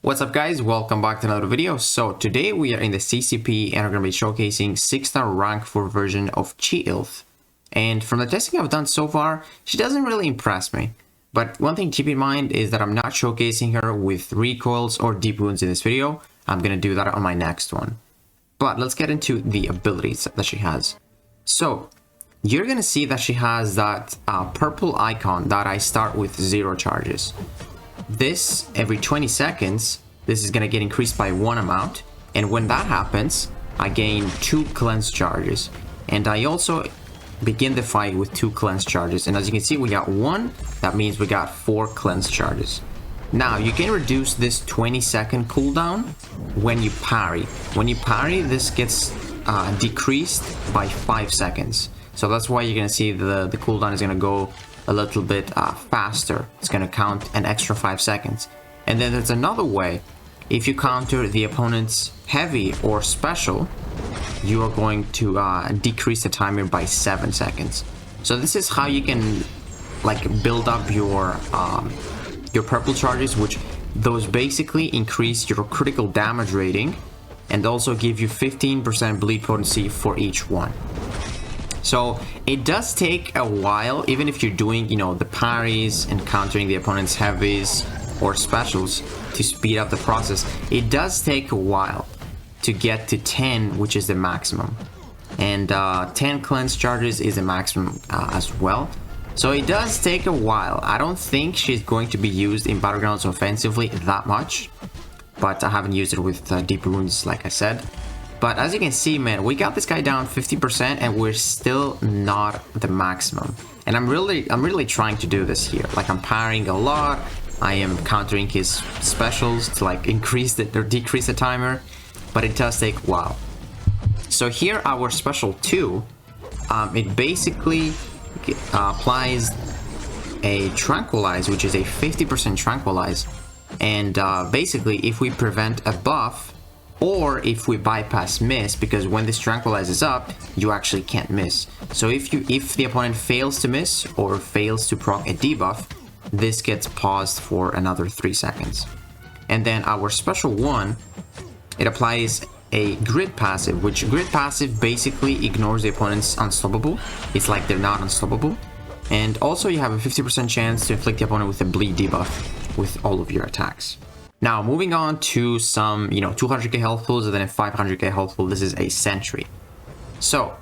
What's up guys, welcome back to another video. So today we are in the CCP and we're going to be showcasing 6-star rank 4 version of Chee'ilth. And from the testing I've done so far, she doesn't really impress me. But one thing to keep in mind is that I'm not showcasing her with recoils or deep wounds in this video. I'm going to do that on my next one. But let's get into the abilities that she has. So you're going to see that she has that purple icon that I start with 0 charges. This, every 20 seconds, this is going to get increased by 1 amount. And when that happens, I gain 2 cleanse charges. And I also begin the fight with 2 cleanse charges. And as you can see, we got 1. That means we got 4 cleanse charges. Now, you can reduce this 20-second cooldown when you parry. When you parry, this gets decreased by 5 seconds. So that's why you're going to see the cooldown is going to go a little bit faster. It's going to count an extra 5 seconds. And then there's another way. If you counter the opponent's heavy or special, you are going to decrease the timer by 7 seconds. So this is how you can build up your purple charges, which those basically increase your critical damage rating and also give you 15% bleed potency for each one. So it does take a while, even if you're doing, the parries and countering the opponent's heavies or specials to speed up the process. It does take a while to get to 10, which is the maximum. And 10 cleanse charges is the maximum as well. So it does take a while. I don't think she's going to be used in Battlegrounds offensively that much. But I haven't used it with deep wounds, like I said. But as you can see, man, we got this guy down 50% and we're still not the maximum. And I'm really trying to do this here. I'm parrying a lot. I am countering his specials to increase or decrease the timer, but it does take a while. So here our special 2, it basically applies a tranquilize, which is a 50% tranquilize. And basically if we prevent a buff, or if we bypass miss, because when this tranquilizes up, you actually can't miss. So if the opponent fails to miss or fails to proc a debuff, this gets paused for another 3 seconds. And then our special 1, it applies a grid passive, which grid passive basically ignores the opponent's unstoppable. It's like they're not unstoppable. And also you have a 50% chance to inflict the opponent with a bleed debuff with all of your attacks. Now, moving on to some, 200k health pools and then a 500k health pool. This is a sentry. So,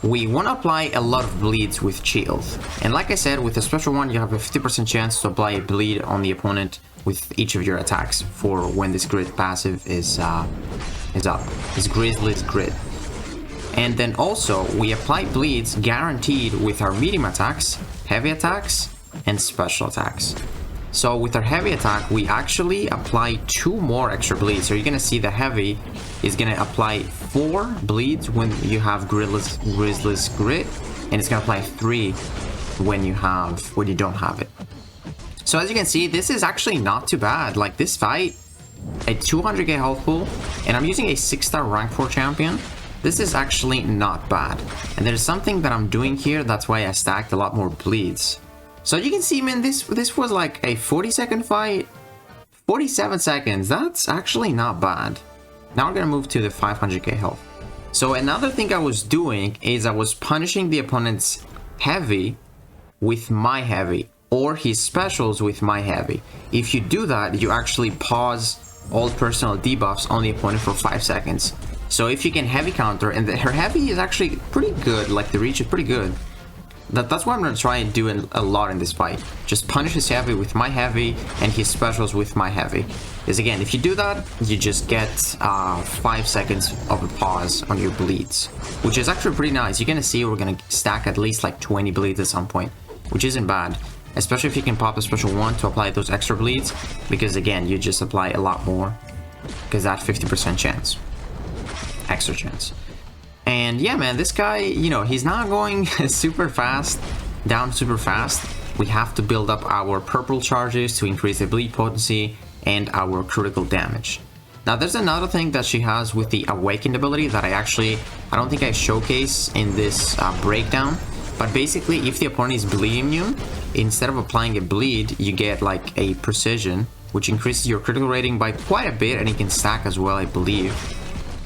we want to apply a lot of bleeds with Chee'ilth. And like I said, with the special 1, you have a 50% chance to apply a bleed on the opponent with each of your attacks for when this grid passive is up. This Grizzly's grid. And then also, we apply bleeds guaranteed with our medium attacks, heavy attacks, and special attacks. So with our heavy attack, we actually apply 2 more extra bleeds. So you're going to see the heavy is going to apply 4 bleeds when you have Grizzly's grid, and it's going to apply 3 when you don't have it. So as you can see, this is actually not too bad. This fight, a 200k health pool, and I'm using a 6-star rank 4 champion. This is actually not bad. And there's something that I'm doing here, that's why I stacked a lot more bleeds. So you can see, man, this was like a 40-second fight. 47 seconds, that's actually not bad. Now we're gonna move to the 500k health. So another thing I was doing is I was punishing the opponent's heavy with my heavy, or his specials with my heavy. If you do that, you actually pause all personal debuffs on the opponent for 5 seconds. So if you can heavy counter, and her heavy is actually pretty good, the reach is pretty good. That's what I'm going to try and do a lot in this fight. Just punish his heavy with my heavy and his specials with my heavy. Because again, if you do that, you just get 5 seconds of a pause on your bleeds. Which is actually pretty nice. You're going to see we're going to stack at least 20 bleeds at some point. Which isn't bad. Especially if you can pop a special 1 to apply those extra bleeds. Because again, you just apply a lot more. Because that 50% chance. Extra chance. And yeah, man, this guy, he's not going super fast, down super fast. We have to build up our purple charges to increase the bleed potency and our critical damage. Now, there's another thing that she has with the Awakened ability that I don't think I showcase in this breakdown. But basically, if the opponent is bleed immune, instead of applying a bleed, you get a precision which increases your critical rating by quite a bit, and it can stack as well, I believe.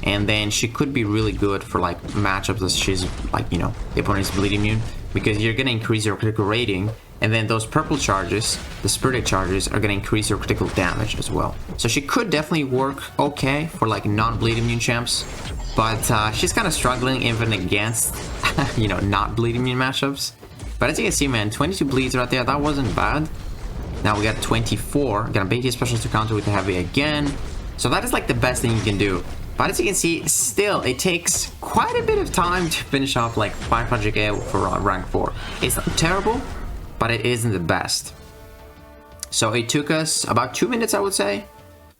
And then she could be really good for like matchups that she's like, you know, the opponent is bleed immune, because you're gonna increase your critical rating, and then those purple charges, the spirited charges, are gonna increase your critical damage as well. So she could definitely work okay for like non-bleed immune champs, but she's kind of struggling even against, you know, not bleed immune matchups. But as you can see, man, 22 bleeds right there, that wasn't bad. Now we got 24, gonna bait his specials to counter with the heavy again. So that is like the best thing you can do. But as you can see, still, it takes quite a bit of time to finish off like 500k for rank 4. It's not terrible, but it isn't the best. So it took us about 2 minutes, I would say.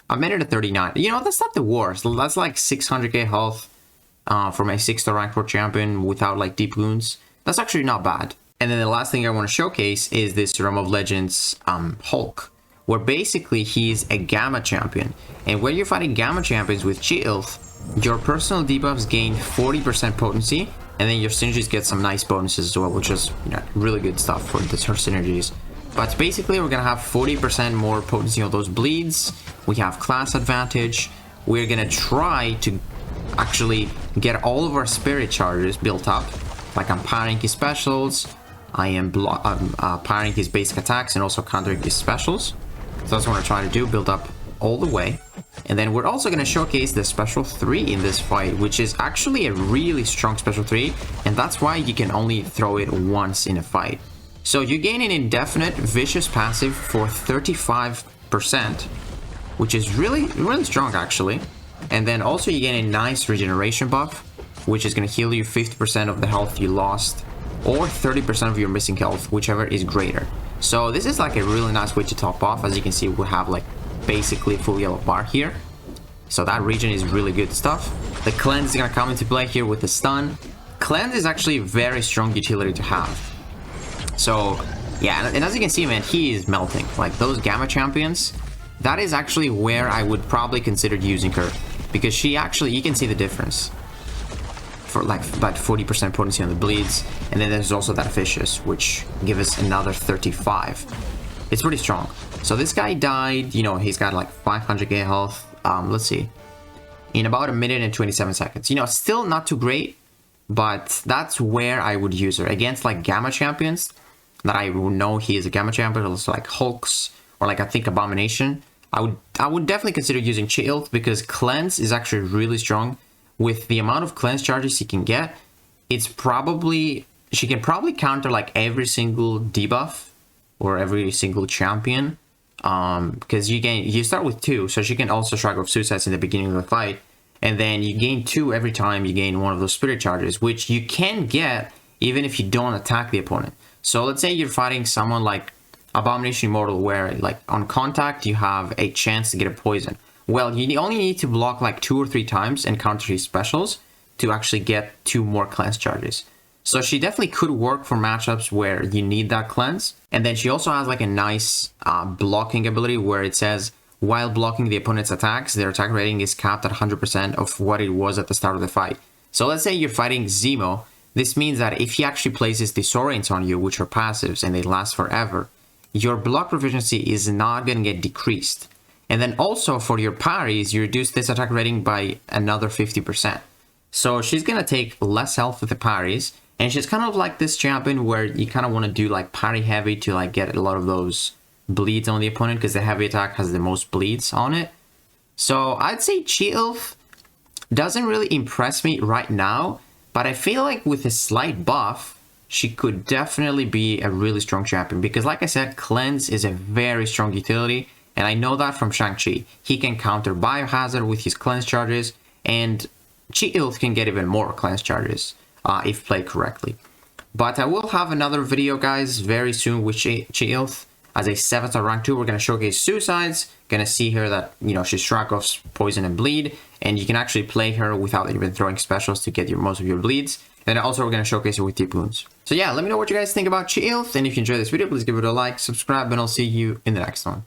A minute and 39. You know, that's not the worst. That's like 600k health for my 6-star rank 4 champion without like deep wounds. That's actually not bad. And then the last thing I want to showcase is this Realm of Legends Hulk, where basically he's a Gamma champion. And when you're fighting Gamma champions with Chee'ilth, your personal debuffs gain 40% potency, and then your synergies get some nice bonuses as well, which is, you know, really good stuff for her synergies. But basically, we're gonna have 40% more potency on those bleeds. We have class advantage. We're gonna try to actually get all of our spirit charges built up. Like I'm parrying his specials, I am parrying his basic attacks and also countering his specials. So that's what we're trying to do, build up all the way. And then we're also going to showcase the special 3 in this fight, which is actually a really strong special 3, and that's why you can only throw it once in a fight. So you gain an indefinite vicious passive for 35%, which is really strong actually. And then also you gain a nice regeneration buff, which is going to heal you 50% of the health you lost, or 30% of your missing health, whichever is greater. So this is like a really nice way to top off. As you can see, we have like basically full yellow bar here. So that region is really good stuff. The cleanse is going to come into play here with the stun. Cleanse is actually a very strong utility to have. So yeah, and as you can see, man, he is melting. Like those Gamma champions, that is actually where I would probably consider using her, because she actually, you can see the difference. For like about 40% potency on the bleeds, and then there's also that vicious, which gives us another 35. It's pretty strong. So this guy died, you know, he's got like 500k health. Let's see, in about a minute and 27 seconds. You know, still not too great, but that's where I would use her against like Gamma champions that I know he is a Gamma champion, also like Hulks or like I think Abomination. I would definitely consider using Chee'ilth, because cleanse is actually really strong. With the amount of cleanse charges he can get, it's probably, she can probably counter like every single debuff or every single champion, because you start with 2, so she can also strike off suicides in the beginning of the fight, and then you gain 2 every time you gain one of those spirit charges, which you can get even if you don't attack the opponent. So let's say you're fighting someone like Abomination Immortal, where like on contact you have a chance to get a poison. Well, you only need to block like 2 or 3 times and counter his specials to actually get 2 more cleanse charges. So she definitely could work for matchups where you need that cleanse. And then she also has like a nice blocking ability where it says, while blocking the opponent's attacks, their attack rating is capped at 100% of what it was at the start of the fight. So let's say you're fighting Zemo. This means that if he actually places Disorients on you, which are passives and they last forever, your block proficiency is not going to get decreased. And then also for your parries, you reduce this attack rating by another 50%. So she's going to take less health with the parries. And she's kind of like this champion where you kind of want to do like parry heavy to like get a lot of those bleeds on the opponent, because the heavy attack has the most bleeds on it. So I'd say Chee'ilth doesn't really impress me right now, but I feel like with a slight buff, she could definitely be a really strong champion, because like I said, cleanse is a very strong utility. And I know that from Shang-Chi. He can counter Biohazard with his cleanse charges, and Chee'ilth can get even more cleanse charges if played correctly. But I will have another video, guys, very soon with Chee'ilth. As a 7-star rank 2, we're going to showcase suicides. Going to see her that, you know, she strike off poison and bleed, and you can actually play her without even throwing specials to get most of your bleeds. And also we're going to showcase her with deep wounds. So yeah, let me know what you guys think about Chee'ilth, and if you enjoyed this video, please give it a like, subscribe, and I'll see you in the next one.